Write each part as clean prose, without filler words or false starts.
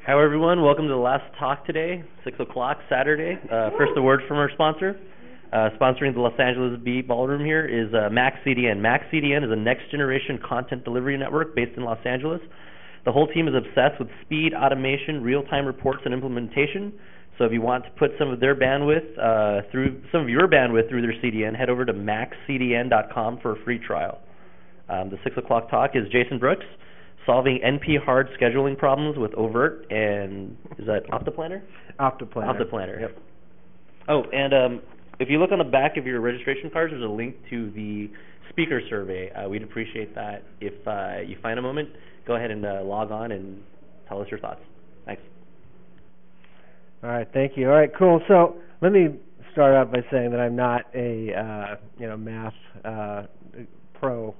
Hi everyone, welcome to the last talk today, 6 o'clock Saturday. First a word from our sponsor. Sponsoring the Los Angeles Bee Ballroom here is MaxCDN. MaxCDN is a next generation content delivery network based in Los Angeles. The whole team is obsessed with speed, automation, real-time reports, and implementation. So if you want to put some of their bandwidth through your bandwidth through their CDN, head over to maxcdn.com for a free trial. The 6 o'clock talk is Jason Brooks, solving NP hard scheduling problems with oVirt, and is that OptaPlanner? OptaPlanner. OptaPlanner, yep. Oh, and if you look on the back of your registration cards, there's a link to the speaker survey. We'd appreciate that. If you find a moment, go ahead and log on and tell us your thoughts. Thanks. All right, thank you. All right, cool. So let me start out by saying that I'm not a math pro,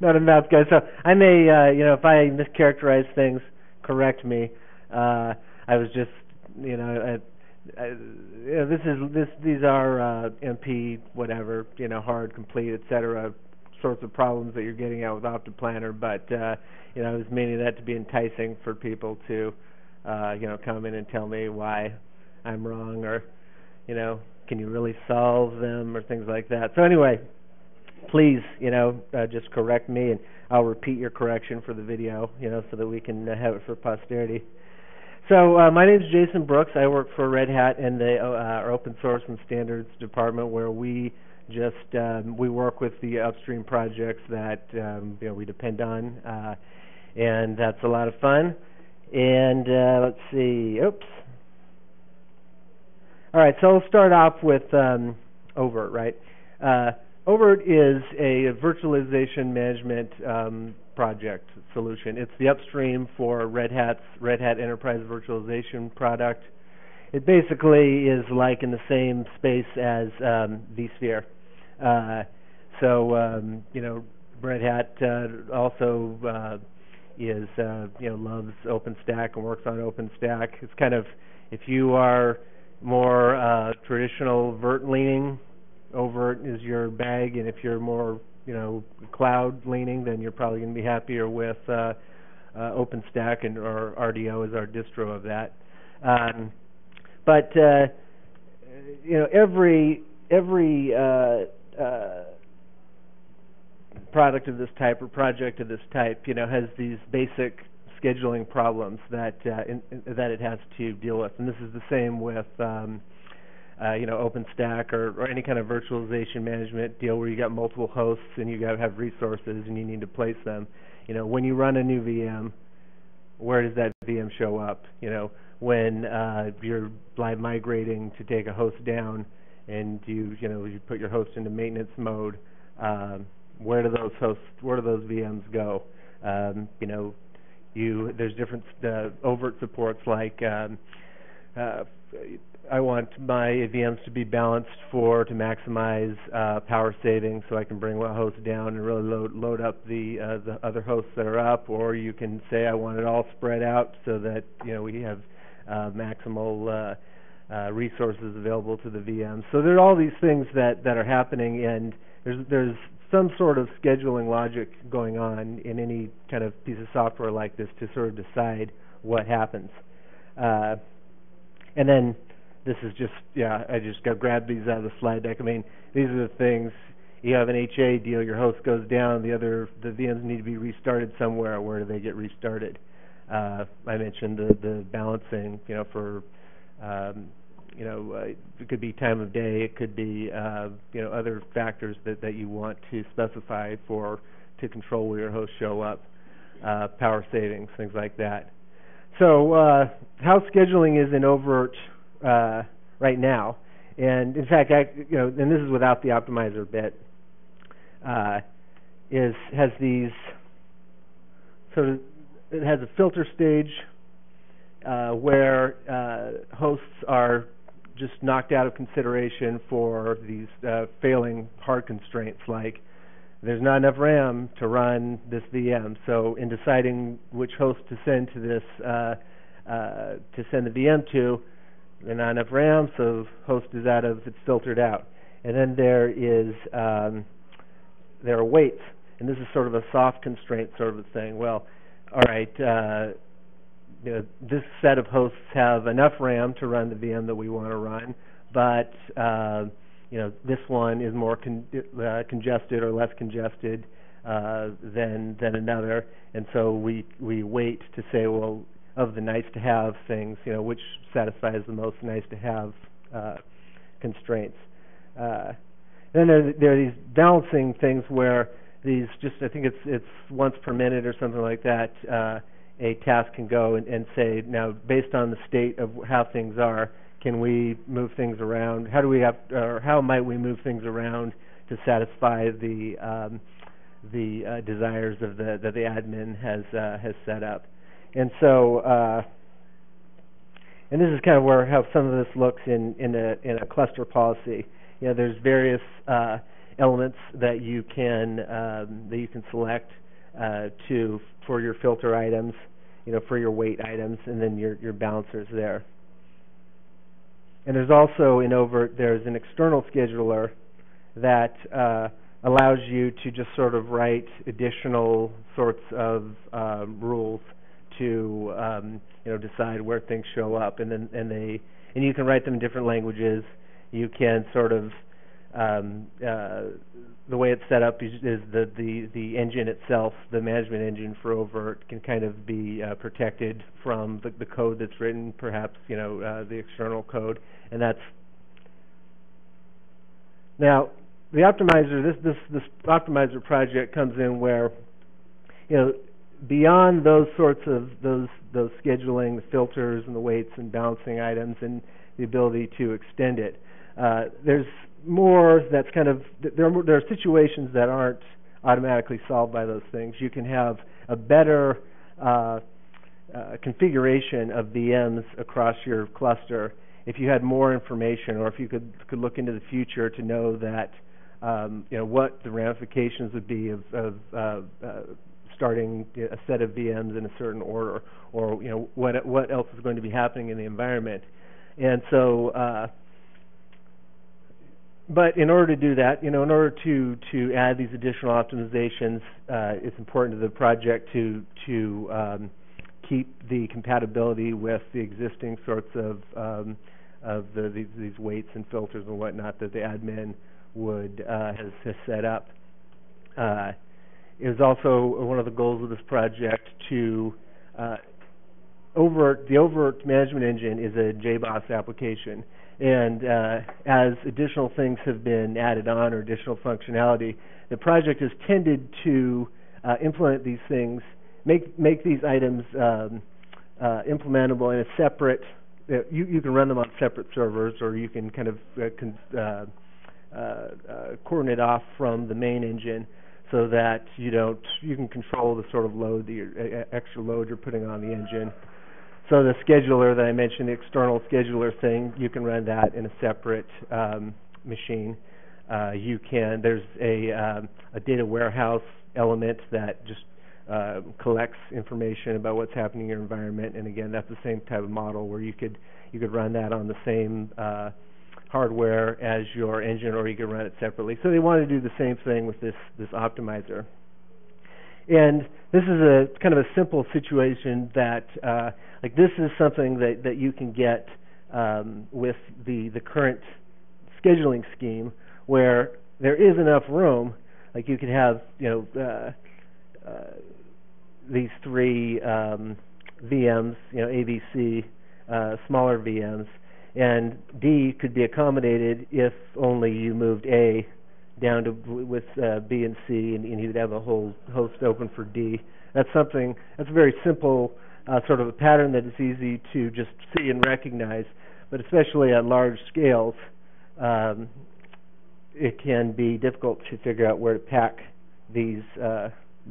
not a math guy. So I may, if I mischaracterize things, correct me. I was just, these are MP whatever, hard, complete, etc. sorts of problems that you're getting at with OptaPlanner. But I was meaning that to be enticing for people to, come in and tell me why I'm wrong, or, can you really solve them, or things like that. So anyway, please, just correct me, and I'll repeat your correction for the video, so that we can have it for posterity. So my name is Jason Brooks. I work for Red Hat in the our Open Source and Standards Department, where we just we work with the upstream projects that we depend on, and that's a lot of fun. And let's see. Oops. All right. So I'll start off with oVirt, right? oVirt is a virtualization management project solution. It's the upstream for Red Hat Enterprise Virtualization product. It basically is like in the same space as vSphere. Red Hat also is loves OpenStack and works on OpenStack. It's kind of, if you are more traditional Virt leaning, oVirt is your bag, and if you're more cloud leaning, then you're probably going to be happier with OpenStack, and or RDO is our distro of that. Every product of this type or project of this type, has these basic scheduling problems that it has to deal with, and this is the same with OpenStack or any kind of virtualization management deal where you got multiple hosts and you got to have resources and you need to place them. When you run a new VM, where does that VM show up? When you're live migrating to take a host down and you put your host into maintenance mode, where do those VMs go? There's different oVirt supports, like I want my VMs to be balanced to maximize power savings, so I can bring one host down and really load up the other hosts that are up. Or you can say I want it all spread out so that we have maximal resources available to the VMs. So there are all these things that are happening, and there's some sort of scheduling logic going on in any kind of piece of software like this to sort of decide what happens. And then this is just, I just grabbed these out of the slide deck. I mean, these are the things. You have an HA deal, your host goes down, the VMs need to be restarted somewhere. Where do they get restarted? I mentioned the balancing, for it could be time of day, it could be other factors that you want to specify to control where your hosts show up, power savings, things like that. So how scheduling is in oVirt right now, and in fact, and this is without the optimizer bit, has these sort of, it has a filter stage where hosts are just knocked out of consideration for these failing hard constraints, like there's not enough RAM to run this VM. So in deciding which host to send to this, to send the VM to, there's not enough RAM, so host is it's filtered out. And then there are weights, and this is sort of a soft constraint sort of a thing. Well, all right, this set of hosts have enough RAM to run the VM that we want to run, but this one is more congested or less congested than another, and so we wait to say, well, of the nice-to-have things, which satisfies the most nice-to-have constraints. Then there are these balancing things where these I think it's once per minute or something like that, a task can go and say, now, based on the state of how things are, can we move things around? How might we move things around to satisfy the desires of that the admin has set up? And so, and this is kind of how some of this looks in a cluster policy. There's various elements that you can select for your filter items, for your weight items, and then your balancers there. And there's also in oVirt there's an external scheduler that allows you to just sort of write additional sorts of rules to decide where things show up, and you can write them in different languages. You can sort of the way it's set up is the engine itself, the management engine for oVirt, can kind of be protected from the code that's written, perhaps the external code, and that's now the optimizer. This optimizer project comes in where beyond those sorts of those scheduling, the filters and the weights and balancing items, and the ability to extend it. There's more that's kind of there are situations that aren't automatically solved by those things. You can have a better configuration of VMs across your cluster if you had more information, or if you could look into the future to know that what the ramifications would be of starting a set of VMs in a certain order, or what else is going to be happening in the environment. And so but in order to do that, in order to add these additional optimizations, it's important to the project to keep the compatibility with the existing sorts of these weights and filters and whatnot that the admin has set up. It was also one of the goals of this project to the oVirt management engine is a JBoss application. And as additional things have been added on, or additional functionality, the project has tended to implement these things, make these items implementable in a separate. You can run them on separate servers, or you can kind of coordinate off from the main engine, so that you can control the sort of load, the extra load you're putting on the engine. So the scheduler that I mentioned, the external scheduler thing, you can run that in a separate machine. There's a data warehouse element that just collects information about what's happening in your environment, and again, that's the same type of model where you could run that on the same hardware as your engine, or you could run it separately. So they want to do the same thing with this optimizer. And this is a kind of a simple situation that, this is something that you can get with the current scheduling scheme, where there is enough room. Like you could have, these three VMs, A, B, C, smaller VMs, and D could be accommodated if only you moved A down to with B and C, and you'd have a whole host open for D. That's a very simple sort of a pattern that is easy to just see and recognize, but especially at large scales, it can be difficult to figure out where to pack these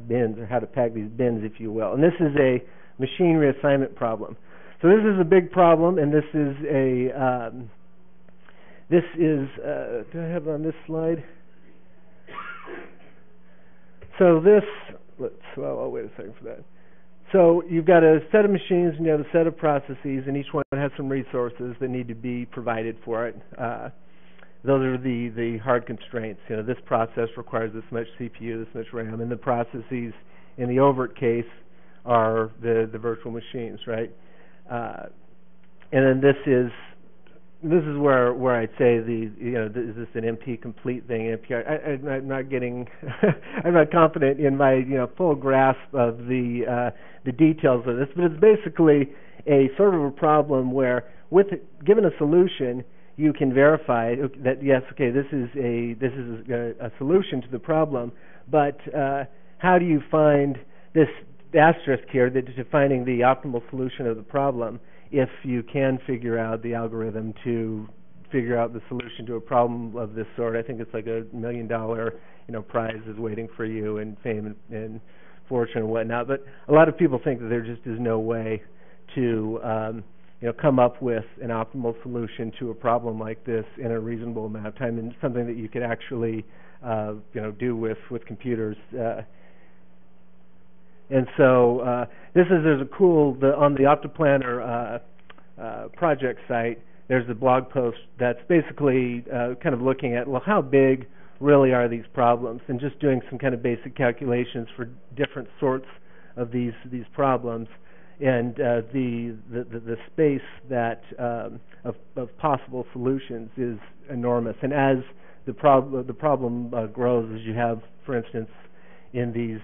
bins, or how to pack these bins, if you will. And this is a machine reassignment problem. So this is a big problem, and this is do I have it on this slide? So this, I'll wait a second for that. So you've got a set of machines, and you have a set of processes, and each one has some resources that need to be provided for it. Those are the hard constraints. This process requires this much CPU, this much RAM, and the processes in the oVirt case are the virtual machines, right? And then this is where I'd say is this an MP complete thing? I'm not getting I'm not confident in my full grasp of the details of this, but it's basically a sort of a problem where given a solution you can verify that yes, okay, this is a solution to the problem, but how do you find this asterisk here, defining the optimal solution of the problem, if you can figure out the algorithm to figure out the solution to a problem of this sort? I think it's like $1 million, prize is waiting for you, and fame and fortune and whatnot. But a lot of people think that there just is no way to, come up with an optimal solution to a problem like this in a reasonable amount of time, and something that you could actually, do with computers. And so there's a cool, on the OptaPlanner project site, there's a blog post that's basically kind of looking at, well, how big really are these problems, and just doing some kind of basic calculations for different sorts of these problems, and the space that of possible solutions is enormous. And as the problem grows, as you have, for instance, in these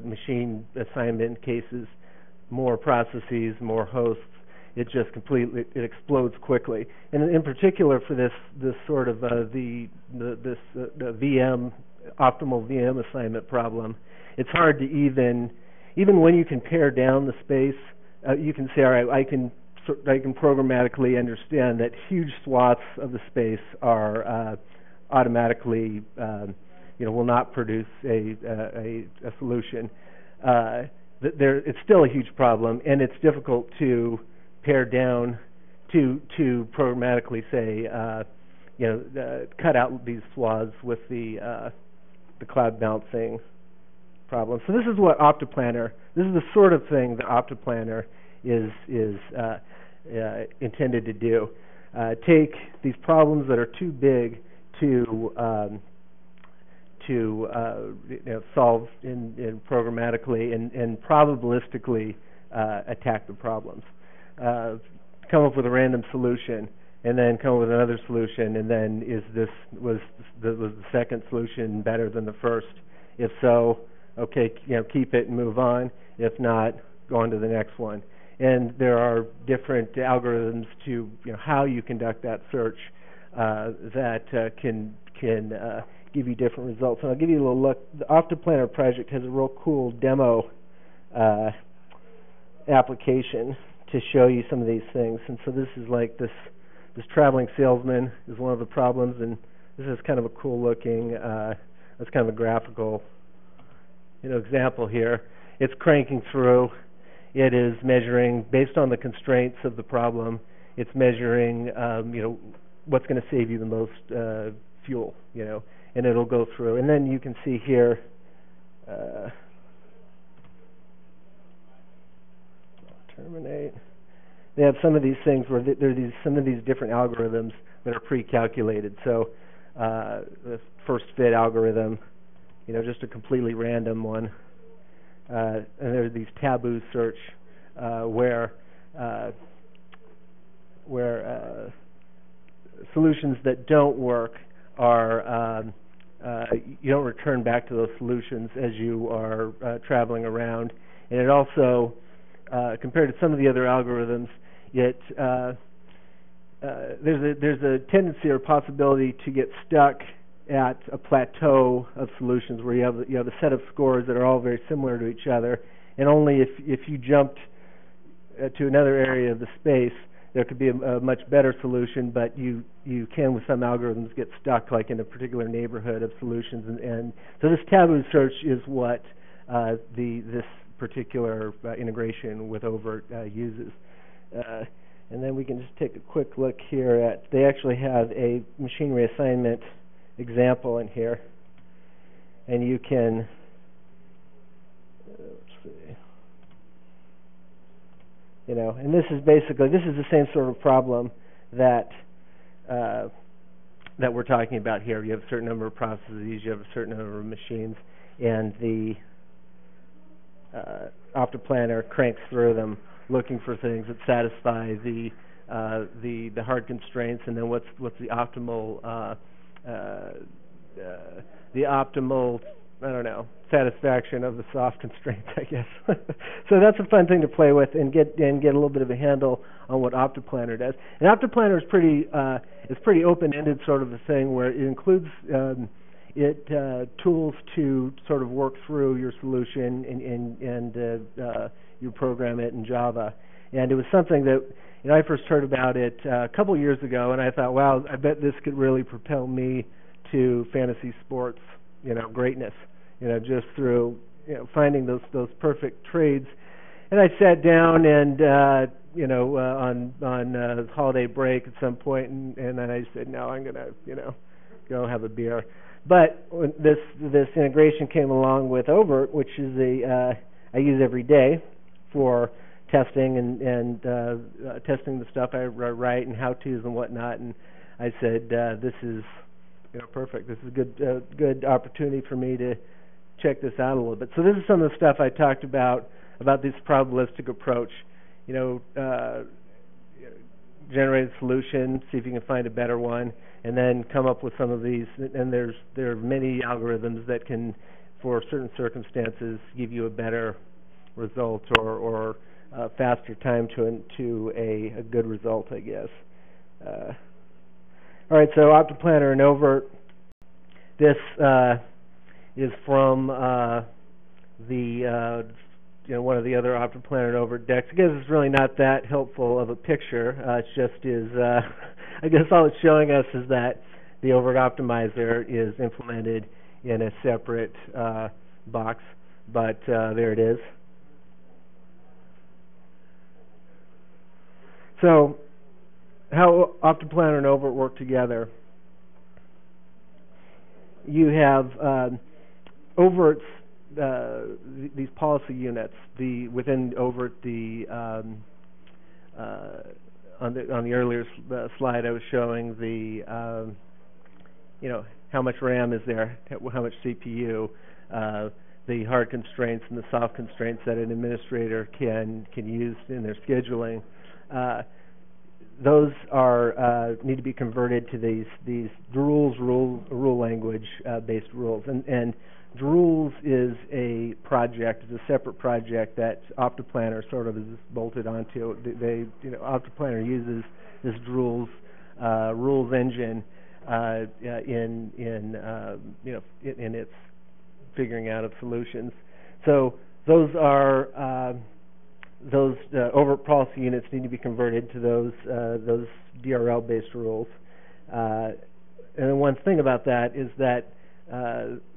machine assignment cases, more processes, more hosts, it just completely explodes quickly. And in particular for this sort of the VM optimal VM assignment problem, it's hard to even when you can pare down the space, you can say, all right, I can programmatically understand that huge swaths of the space are automatically will not produce a solution. It's still a huge problem, and it's difficult to pare down to programmatically say, cut out these swaths with the cloud balancing problem. So this is what OptaPlanner. This is the sort of thing that OptaPlanner is intended to do. Take these problems that are too big to solve in programmatically and probabilistically attack the problems. Come up with a random solution, and then come up with another solution, and then was the second solution better than the first? If so, okay, keep it and move on. If not, go on to the next one. And there are different algorithms to how you conduct that search that can give you different results. And I'll give you a little look. The OptaPlanner project has a real cool demo application to show you some of these things. And so this is like this traveling salesman is one of the problems, and this is kind of a cool looking, it's kind of a graphical example here. It's cranking through. It is measuring, based on the constraints of the problem, it's measuring what's going to save you the most fuel, and it'll go through. And then you can see here, terminate. They have some of these things where there are some of these different algorithms that are pre-calculated. So the first fit algorithm, just a completely random one. And there are these taboo search where solutions that don't work are you don't return back to those solutions as you are traveling around. And it also, compared to some of the other algorithms, there's a tendency or possibility to get stuck at a plateau of solutions where you have a set of scores that are all very similar to each other, and only if you jumped to another area of the space, there could be a much better solution, but you can, with some algorithms, get stuck like in a particular neighborhood of solutions. And so this taboo search is what this particular integration with oVirt uses. And then we can just take a quick look here at, they actually have a machine reassignment example in here, and you can let's see, and this is the same sort of problem that we're talking about here. You have a certain number of processes, you have a certain number of machines, and the OptaPlanner cranks through them. looking for things that satisfy the hard constraints, and then what's the optimal I don't know, satisfaction of the soft constraints, I guess. So that's a fun thing to play with and get a little bit of a handle on what OptaPlanner does. And OptaPlanner is pretty open-ended sort of a thing where it includes tools to sort of work through your solution and you program it in Java. And it was something that I first heard about it a couple years ago, and I thought, wow, I bet this could really propel me to fantasy sports, greatness, just through finding those perfect trades. And I sat down and on holiday break at some point, and then I said, no, I'm gonna go have a beer. But when this integration came along with oVirt, which is I use every day for testing and testing the stuff I write and how-tos and whatnot, and I said, this is perfect. This is a good opportunity for me to check this out a little bit. So this is some of the stuff I talked about this probabilistic approach. Generate a solution, see if you can find a better one, and then come up with some of these. And there are many algorithms that can, for certain circumstances, give you a better result or faster time to a good result, I guess. All right, so OptaPlanner and oVirt. This is from one of the other OptaPlanner and oVirt decks. I guess it's really not that helpful of a picture. It's just I guess all it's showing us is that the oVirt optimizer is implemented in a separate box, but there it is. So how OptaPlanner and oVirt work together. You have oVirt's these policy units. Within oVirt, on the earlier slide, I was showing how much RAM is there, how much CPU, the hard constraints and the soft constraints that an administrator can use in their scheduling. Those need to be converted to these rule language based rules, and rules is a project, is a separate project that OptaPlanner sort of is bolted onto. OptaPlanner uses this rules engine in its figuring out of solutions. So those are those oVirt policy units need to be converted to those DRL-based rules. And then one thing about that is that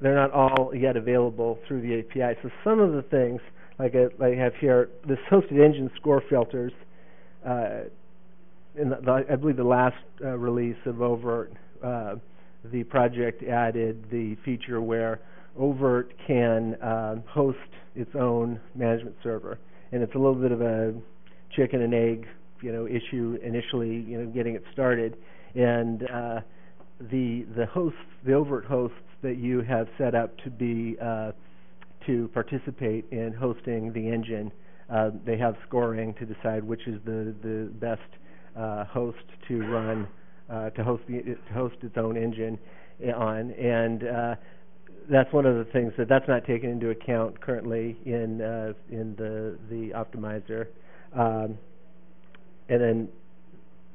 they're not all yet available through the API. So some of the things, like I have here, this hosted engine score filters, in I believe the last release of oVirt, the project added the feature where oVirt can host its own management server. And it's a little bit of a chicken and egg, issue initially, getting it started. And the oVirt hosts that you have set up to be to participate in hosting the engine, they have scoring to decide which is the best host to run to host its own engine on, and that's one of the things that's not taken into account currently in the optimizer, and then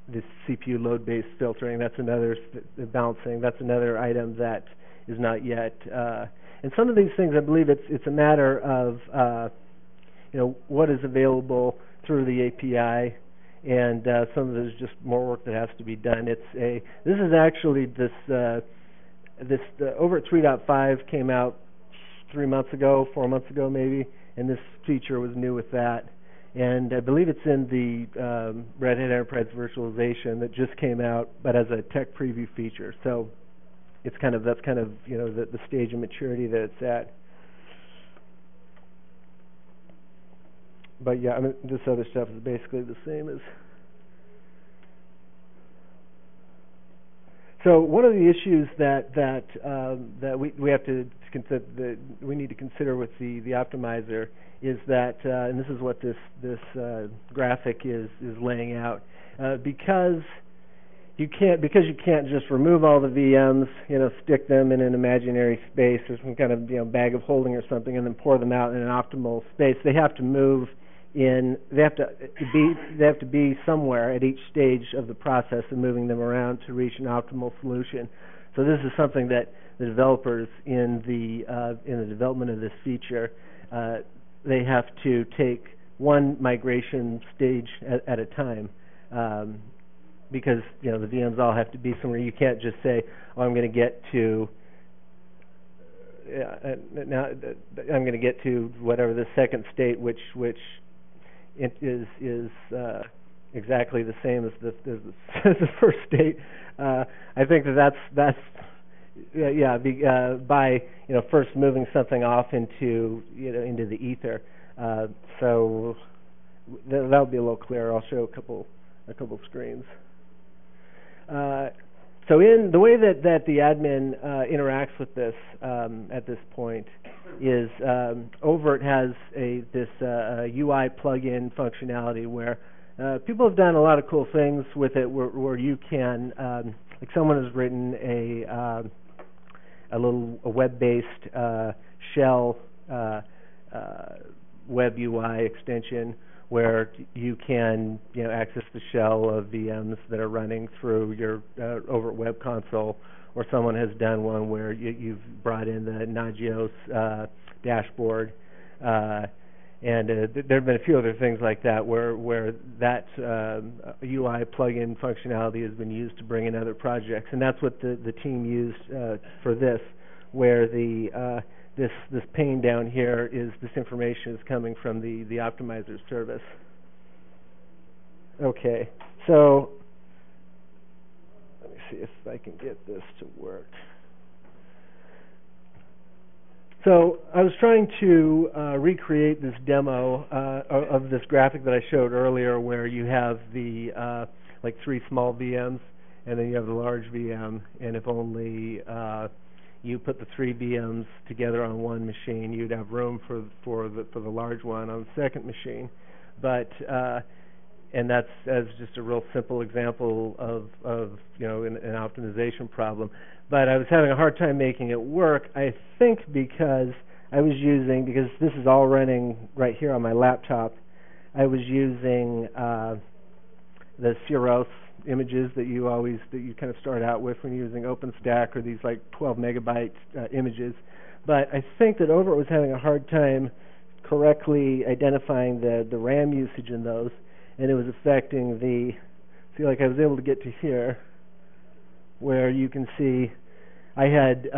this CPU load-based filtering. That's another balancing. That's another item that is not yet. And some of these things, I believe it's a matter of what is available through the API, and some of it is just more work that has to be done. This is actually this oVirt 3.5 came out 4 months ago maybe, and this feature was new with that. And I believe it's in the Red Hat Enterprise Virtualization that just came out, but as a tech preview feature. So that's kind of the stage of maturity that it's at. But yeah, this other stuff is basically the same as. So one of the issues that we have to consider, that we need to consider with the optimizer is that, and this is what this graphic is laying out, because you can't just remove all the VMs, stick them in an imaginary space or some kind of bag of holding or something, and then pour them out in an optimal space. They have to move in. They have to be somewhere at each stage of the process and moving them around to reach an optimal solution. So this is something that the developers in the development of this feature, they have to take one migration stage at a time. Because the VMs all have to be somewhere. You can't just say, "Oh, I'm going to get to whatever the second state, which is exactly the same as the first state." I think that's by first moving something off into the ether. So that'll be a little clearer. I'll show a couple screens. So in the way that the admin interacts with this at this point is oVirt has this UI plugin functionality where people have done a lot of cool things with it, where you can, like someone has written a web-based shell web UI extension where you can access the shell of VMs that are running through your oVirt web console, or someone has done one where you've brought in the Nagios dashboard, and there have been a few other things like that where that UI plugin functionality has been used to bring in other projects, and that's what the team used for this, where this pane down here is this information is coming from the optimizer service. Okay, so let me see if I can get this to work. So I was trying to recreate this demo of this graphic that I showed earlier, where you have the like 3 small VMs, and then you have the large VM, and if only you put the 3 VMs together on one machine, you'd have room for the large one on the second machine. But and that's just a real simple example of an optimization problem. But I was having a hard time making it work. I think because this is all running right here on my laptop, I was using the Ceros images that you kind of start out with when you're using OpenStack, or these like 12 megabyte images. But I think that oVirt was having a hard time correctly identifying the RAM usage in those, and it was affecting I was able to get to here, where you can see I had 2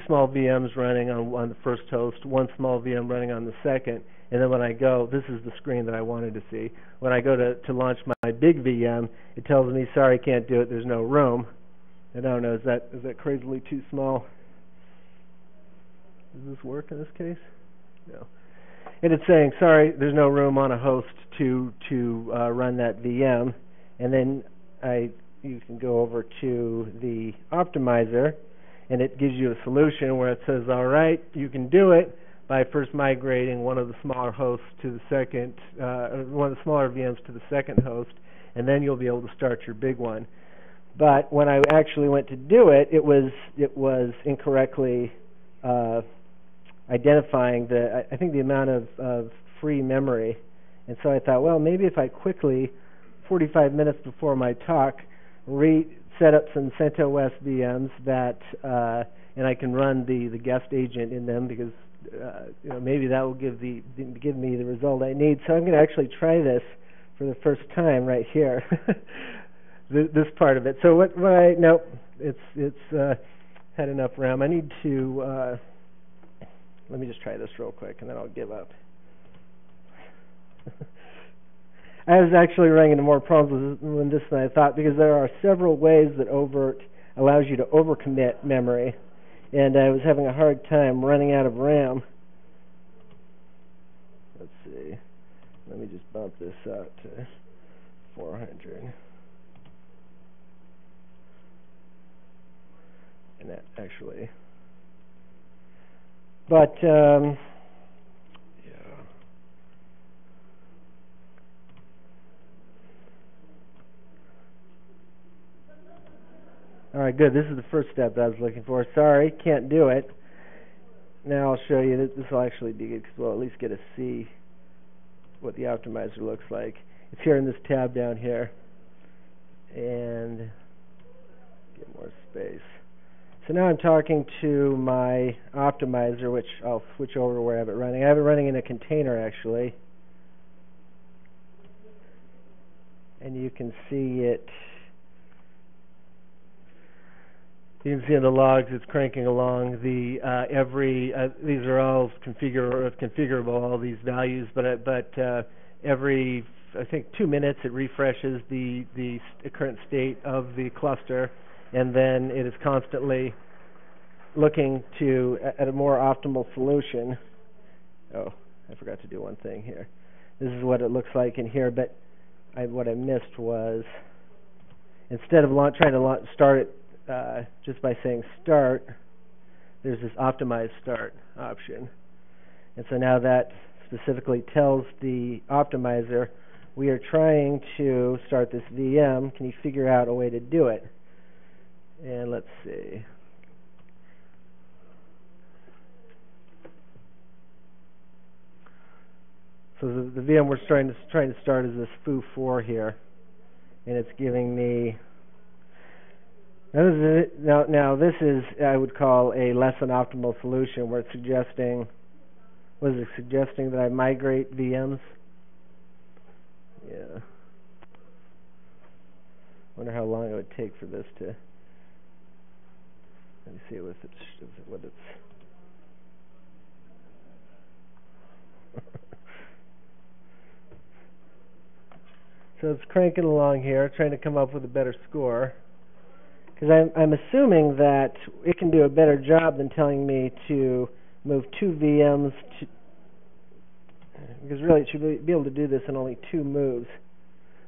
small VMs running on the first host, 1 small VM running on the second, and then when I go, this is the screen that I wanted to see. When I go to launch my big VM, it tells me, sorry, can't do it, there's no room. And I don't know, is that crazily too small? Does this work in this case? No. And it's saying, sorry, there's no room on a host to run that VM. And then you can go over to the optimizer, and it gives you a solution where it says, all right, you can do it by first migrating one of the smaller hosts to the second, one of the smaller VMs to the second host, and then you'll be able to start your big one. But when I actually went to do it, it was incorrectly identifying I think the amount of free memory. And so I thought, well, maybe if I quickly, 45 minutes before my talk, set up some CentOS VMs and I can run the guest agent in them, because maybe that will give me the result I need. So I'm going to actually try this for the first time right here. this part of it. So it's had enough RAM. I need to let me just try this real quick, and then I'll give up. I was actually running into more problems with this than I thought, because there are several ways that oVirt allows you to overcommit memory, and I was having a hard time running out of RAM. Let's see. Let me just bump this out to 400. And that actually, but yeah. All right, good. This is the first step that I was looking for. Sorry, can't do it. Now I'll show you. This will actually be good because we'll at least get to see what the optimizer looks like. It's here in this tab down here. And get more space. So now I'm talking to my optimizer, which I'll switch over to where I have it running. I have it running in a container, actually. And you can see it. You can see in the logs it's cranking along. These are all configurable, all these values, but every, I think, 2 minutes it refreshes the current state of the cluster, and then it is constantly looking at a more optimal solution. Oh, I forgot to do one thing here. This is what it looks like in here, but what I missed was, instead of trying to start it just by saying start, there's this optimize start option. And so now that specifically tells the optimizer, we are trying to start this VM. Can you figure out a way to do it? And let's see. So the VM we're trying to start is this foo4 here, and it's giving me. Now this is, I would call, a less than optimal solution, where it's suggesting. Was it suggesting that I migrate VMs? Yeah. Wonder how long it would take for this to. Let me see what it's. So it's cranking along here, trying to come up with a better score. Because I'm assuming that it can do a better job than telling me to move 2 VMs to. Because really it should be able to do this in only 2 moves.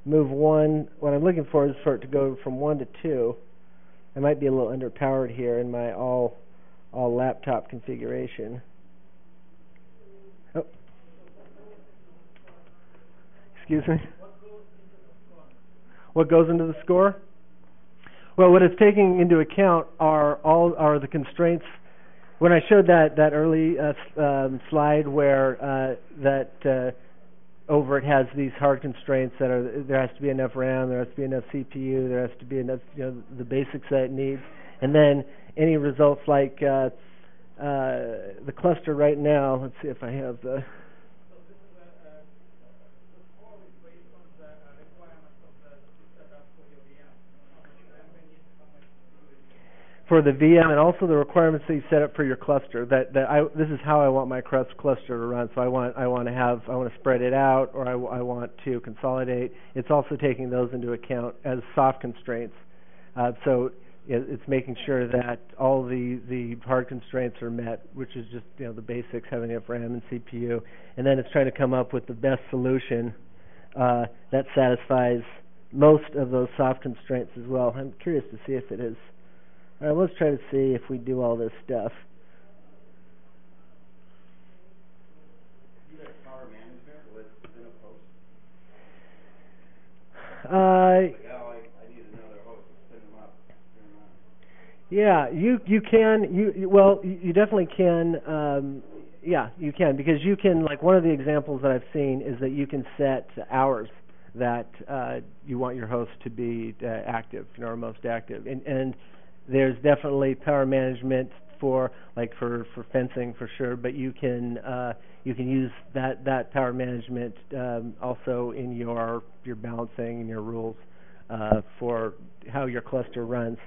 Move one. What I'm looking for is for it to go from 1 to 2. I might be a little underpowered here in my all laptop configuration. Oh. Excuse me. What goes into the score? Well, what it's taking into account are the constraints. When I showed that early slide where oVirt has these hard constraints that are, there has to be enough RAM, there has to be enough CPU, there has to be enough, the basics that it needs, and then any results like the cluster right now. Let's see if I have the. For the VM, and also the requirements that you set up for your cluster. This is how I want my cluster to run. So I want to spread it out, or I want to consolidate. It's also taking those into account as soft constraints. So it's making sure that all the hard constraints are met, which is just the basics, having enough RAM and CPU, and then it's trying to come up with the best solution that satisfies most of those soft constraints as well. I'm curious to see if it is. All right, let's try to see if we do all this stuff. You guys power management within a post? I need another host to spin them up. Yeah, you can. You definitely can. Yeah, you can, because you can. Like, one of the examples that I've seen is that you can set hours that you want your host to be active, or most active, and there's definitely power management for fencing for sure, but you can use that power management also in your balancing and your rules for how your cluster runs.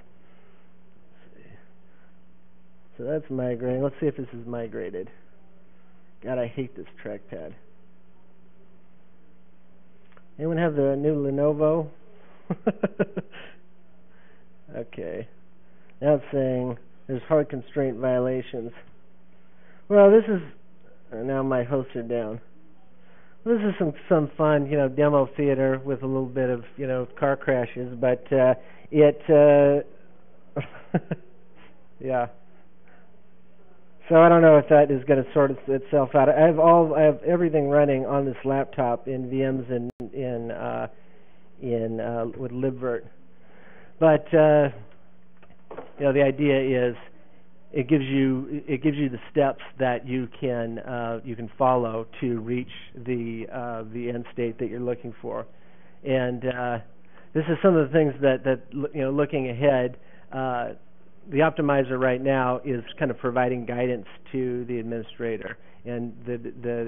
So that's migrating. Let's see if this is migrated. God, I hate this trackpad. Anyone have the new Lenovo? Okay. Now it's saying there's hard constraint violations. Well, this is now my hosts are down. This is some fun, demo theater with a little bit of car crashes, but it Yeah. So I don't know if that is going to sort itself out. I have everything running on this laptop in VMs and in with libvirt, but you know, the idea is it gives you the steps that you can follow to reach the end state that you're looking for, and this is some of the things that you know, looking ahead. The optimizer right now is kind of providing guidance to the administrator, and the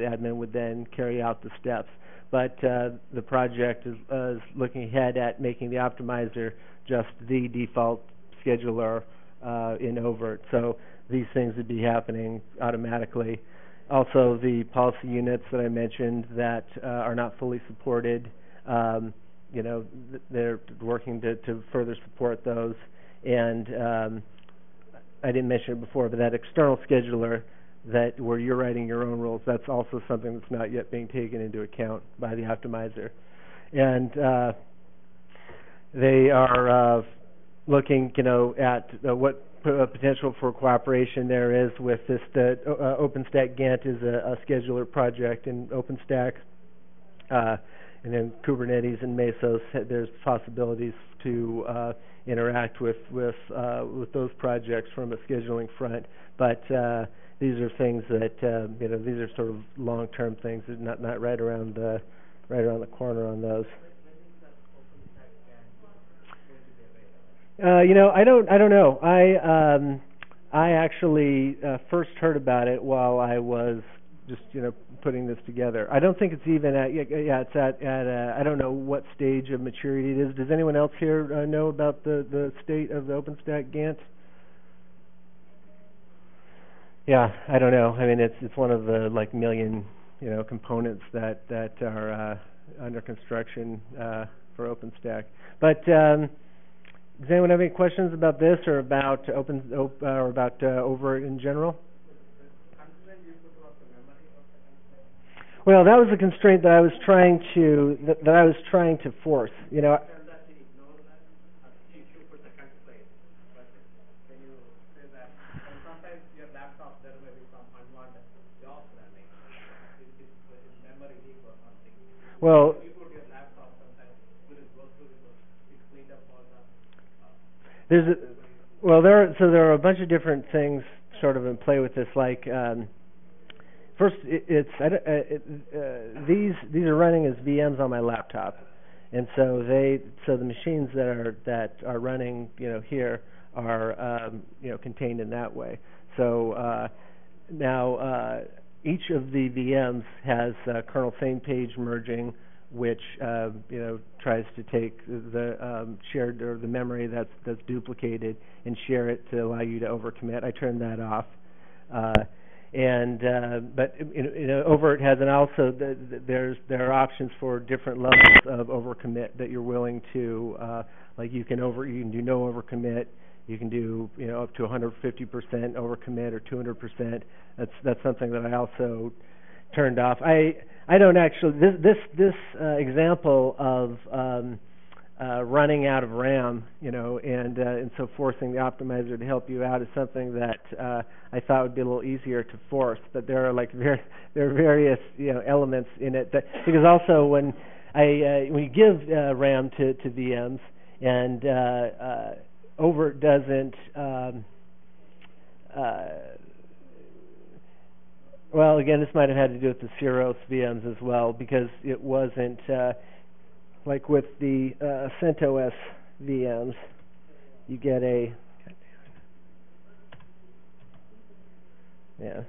admin would then carry out the steps. But the project is looking ahead at making the optimizer just the default scheduler in oVirt. So these things would be happening automatically. Also, the policy units that I mentioned that are not fully supported, you know, they're working to further support those. And I didn't mention it before, but that external scheduler that where you're writing your own rules, that's also something that's not yet being taken into account by the optimizer. And they are looking, you know, at what potential for cooperation there is with this. The OpenStack Gantt is a scheduler project in OpenStack, and then Kubernetes and Mesos. There's possibilities to interact with those projects from a scheduling front, but these are things that you know, these are sort of long-term things. They're not right around the corner on those. You know, I don't know. I actually first heard about it while I was just, you know, putting this together. I don't think it's even at it's at I don't know what stage of maturity it is. Does anyone else here know about the state of the OpenStack Gantt? Yeah, I don't know. I mean, it's one of the like million, you know, components that are under construction for OpenStack. But does anyone have any questions about this or about oVirt in general? Well, that was a constraint that I was trying to force. You know. Well. There are a bunch of different things sort of in play with this. Like first, these are running as VMs on my laptop, and so the machines that are running, you know, here are you know, contained in that way. So now each of the VMs has kernel same page merging, which you know, tries to take the shared or the memory that's duplicated and share it to allow you to overcommit. I turned that off, but you know, oVirt has, and also there are options for different levels of overcommit that you're willing to like you can do no overcommit. You can do, you know, up to 150% overcommit or 200%. That's something that I also turned off. I don't actually, this example of running out of RAM, you know, and so forcing the optimizer to help you out is something that I thought would be a little easier to force. But there are like there are various, you know, elements in it that, because also when you give RAM to VMs and oVirt doesn't. Well, again, this might have had to do with the Ceros VMs as well, because it wasn't like with the CentOS VMs. You get a yeah.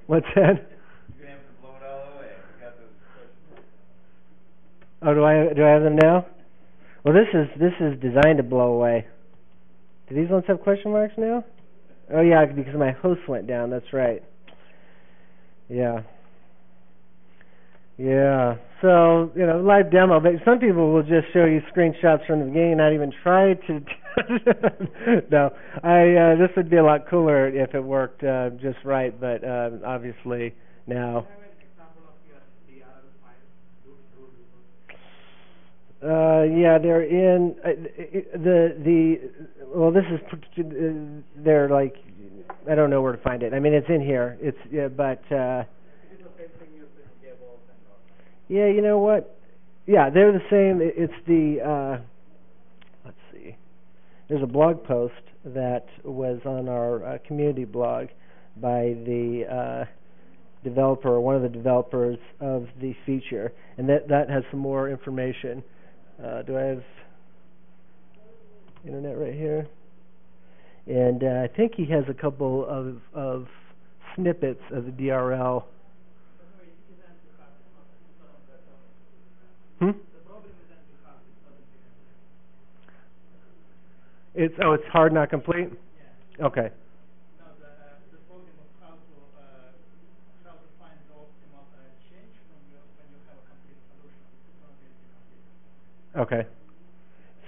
What's that? You're gonna have to blow it all away. You got those. Oh, do I have them now? Well, this is designed to blow away. Do these ones have question marks now? Oh yeah, because my host went down. That's right. Yeah. Yeah. So, you know, live demo. But some people will just show you screenshots from the beginning and not even try to. No, this would be a lot cooler if it worked just right. But obviously now. Yeah, they're in well, this is they're like, I don't know where to find it. I mean, it's in here. It's but yeah, you know what? Yeah, they're the same. It's the let's see. There's a blog post that was on our community blog by the developer, or one of the developers of the feature, and that has some more information. Do I have internet right here? And I think he has a couple of snippets of the DRL. It's hard, not complete. Okay. Okay.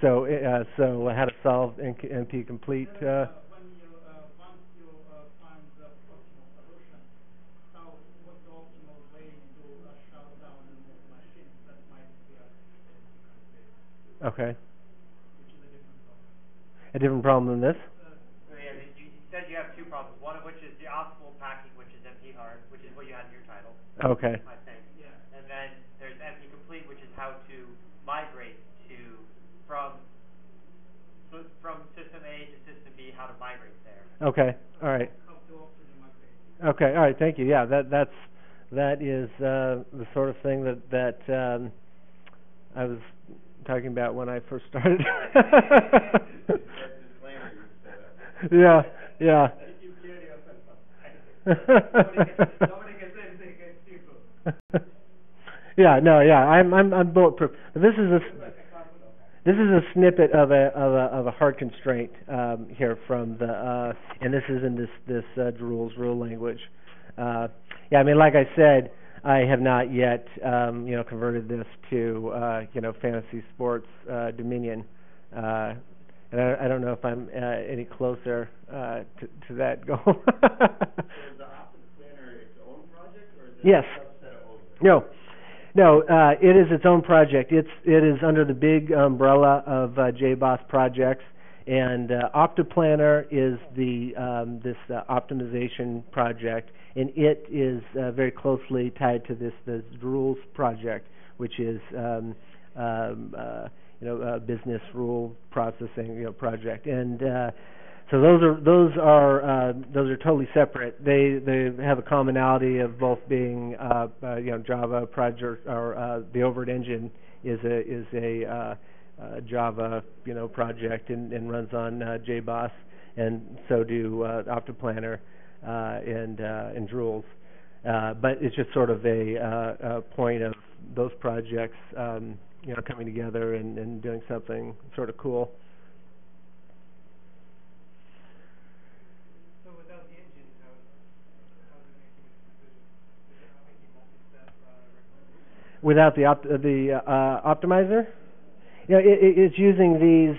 So how to solve NP complete? When you once you find the optimal solution, what's the optimal way to shut down and move machines? That might be okay. Which is a different problem than this. So yeah, you said you have two problems. One of which is the optimal packing, which is NP hard, which is what you had in your title. Okay. I think. Yeah. And then there's NP complete, which is how to migrate from system A to system B, how to migrate there. Okay. All right. How to optimally migrate. Okay. All right. Thank you. Yeah. That is the sort of thing that I was talking about when I first started. Yeah. Yeah. Nobody can say anything against people. Yeah. No. Yeah. I'm bulletproof. This is a snippet of a hard constraint here from the and this is in this rules rule language. Yeah, I mean, like I said, I have not yet converted this to fantasy sports dominion, and I don't know if I'm any closer to that goal. So is the OptaPlanner its own project, or is it yes. a subset of oVirt? No, it is its own project. It is under the big umbrella of JBoss projects, and OptaPlanner is this optimization project, and it is very closely tied to this rules project, which is business rule processing project, and so those are totally separate. They have a commonality of both being Java project, or the oVirt engine is a Java project and runs on JBoss, and so do OptaPlanner and Drools. But it's just sort of a point of those projects coming together and doing something sort of cool. Without the optimizer, it's using these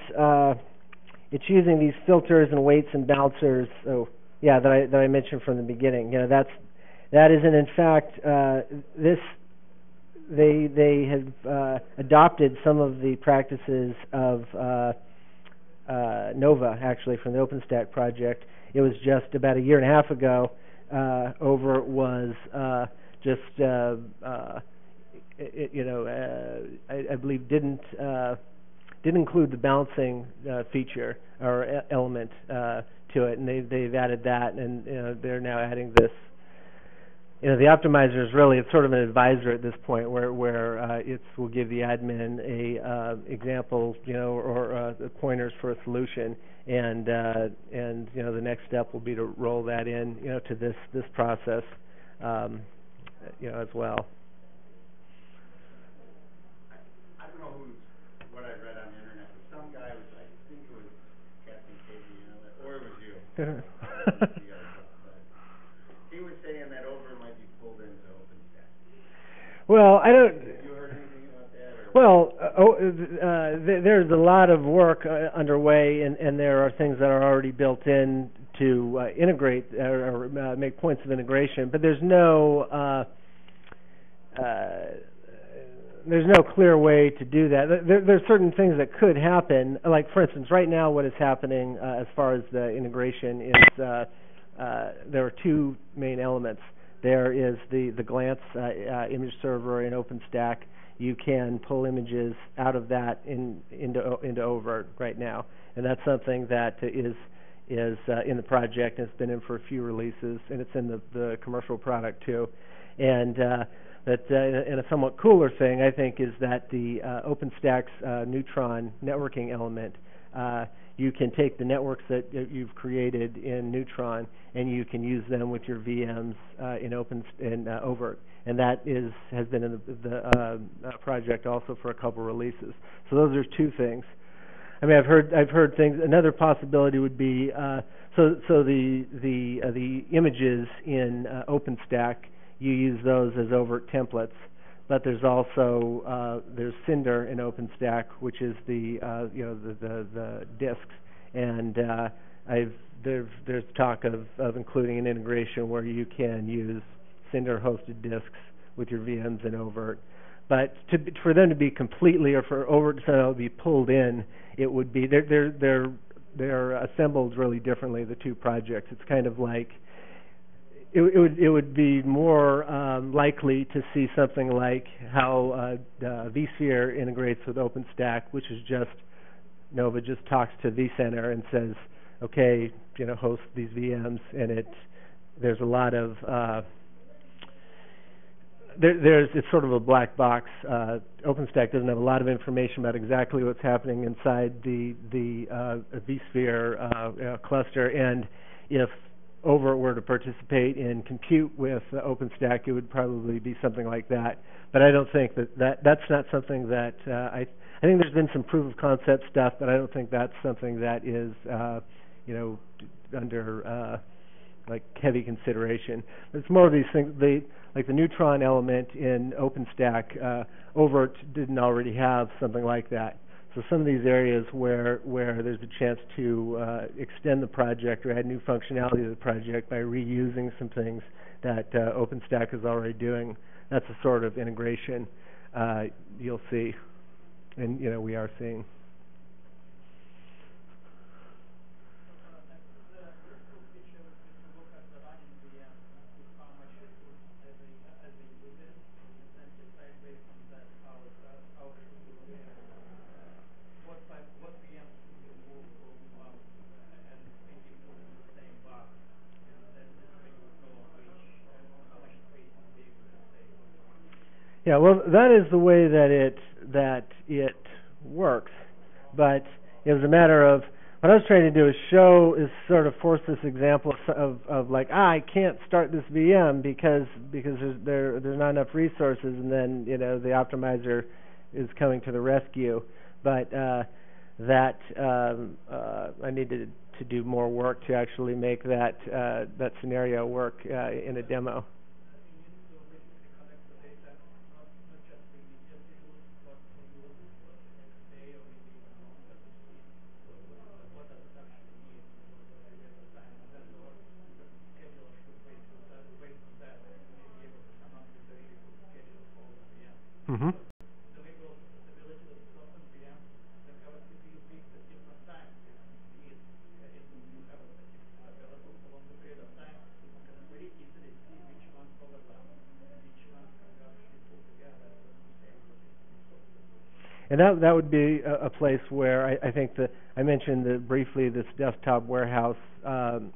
filters and weights and balancers. Oh, yeah, that I mentioned from the beginning. That isn't in fact this. They have adopted some of the practices of Nova, actually, from the OpenStack project. It was just about a year and a half ago. oVirt was I believe didn't include the balancing feature or element to it, and they've added that, and they're now adding this. The optimizer is really, it's sort of an advisor at this point, where it will give the admin a example, or pointers for a solution, and the next step will be to roll that in, to this process, as well. What I read on the internet, but some guy was, I think it was Captain Katie, or it was you. He was saying that oVirt might be pulled into OpenStack. Well, I don't. Have you heard anything about that? Well, there's a lot of work underway, and there are things that are already built in to integrate or make points of integration, but there's no there's no clear way to do that. There's certain things that could happen. Like, for instance, right now what is happening as far as the integration is there are two main elements. There is the glance image server in OpenStack. You can pull images out of that into oVirt right now, and that's something that is in the project, and it's been in for a few releases, and it's in the commercial product too. And and a somewhat cooler thing, I think, is that the OpenStack's Neutron networking element, you can take the networks that you've created in Neutron and you can use them with your VMs in oVirt, and that has been in the project also for a couple releases. So those are two things. I mean, I've heard things. Another possibility would be so the images in OpenStack, you use those as oVirt templates, but there's also there's Cinder in OpenStack, which is the disks, and there's talk of including an integration where you can use Cinder hosted disks with your VMs in oVirt. But for them to be completely, or for oVirt to be pulled in, it would be they're assembled really differently, the two projects. It's kind of like it would be more likely to see something like how vSphere integrates with OpenStack, which is just Nova just talks to vCenter and says, okay, host these VMs, and there's a lot of it's sort of a black box. OpenStack doesn't have a lot of information about exactly what's happening inside the vSphere cluster, and if oVirt were to participate in compute with OpenStack, it would probably be something like that. But I don't think that's not something that I think there's been some proof of concept stuff, but I don't think that's something that is under like heavy consideration. It's more of these things. Like the Neutron element in OpenStack, oVirt didn't already have something like that. So some of these areas where there's a chance to extend the project or add new functionality to the project by reusing some things that OpenStack is already doing, that's the sort of integration you'll see, and we are seeing. Yeah, well, that is the way that it works. But it was a matter of what I was trying to do is sort of force this example of like, I can't start this VM because there's not enough resources, and then the optimizer is coming to the rescue. But I needed to do more work to actually make that scenario work in a demo. Mm-hmm. And that would be a place where I think that I mentioned briefly this desktop warehouse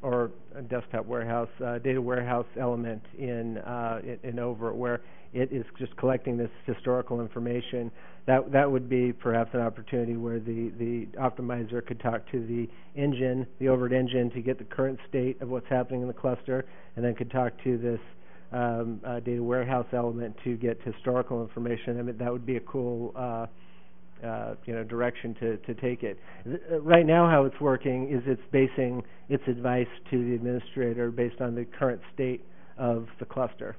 or desktop warehouse data warehouse element in oVirt, where it is just collecting this historical information. That would be perhaps an opportunity where the optimizer could talk to the engine, the oVirt engine, to get the current state of what's happening in the cluster, and then could talk to this data warehouse element to get historical information. I mean, that would be a cool direction to take it. Right now, how it's working is it's basing its advice to the administrator based on the current state of the cluster.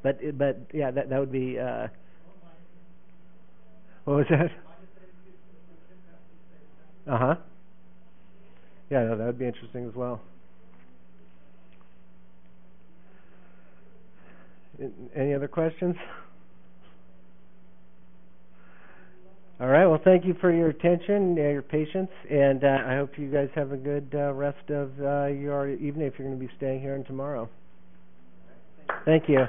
But yeah, that would be. What was that? Yeah, no, that would be interesting as well. Any other questions? All right. Well, thank you for your attention, your patience, and I hope you guys have a good rest of your evening if you're going to be staying here and tomorrow. Thank you.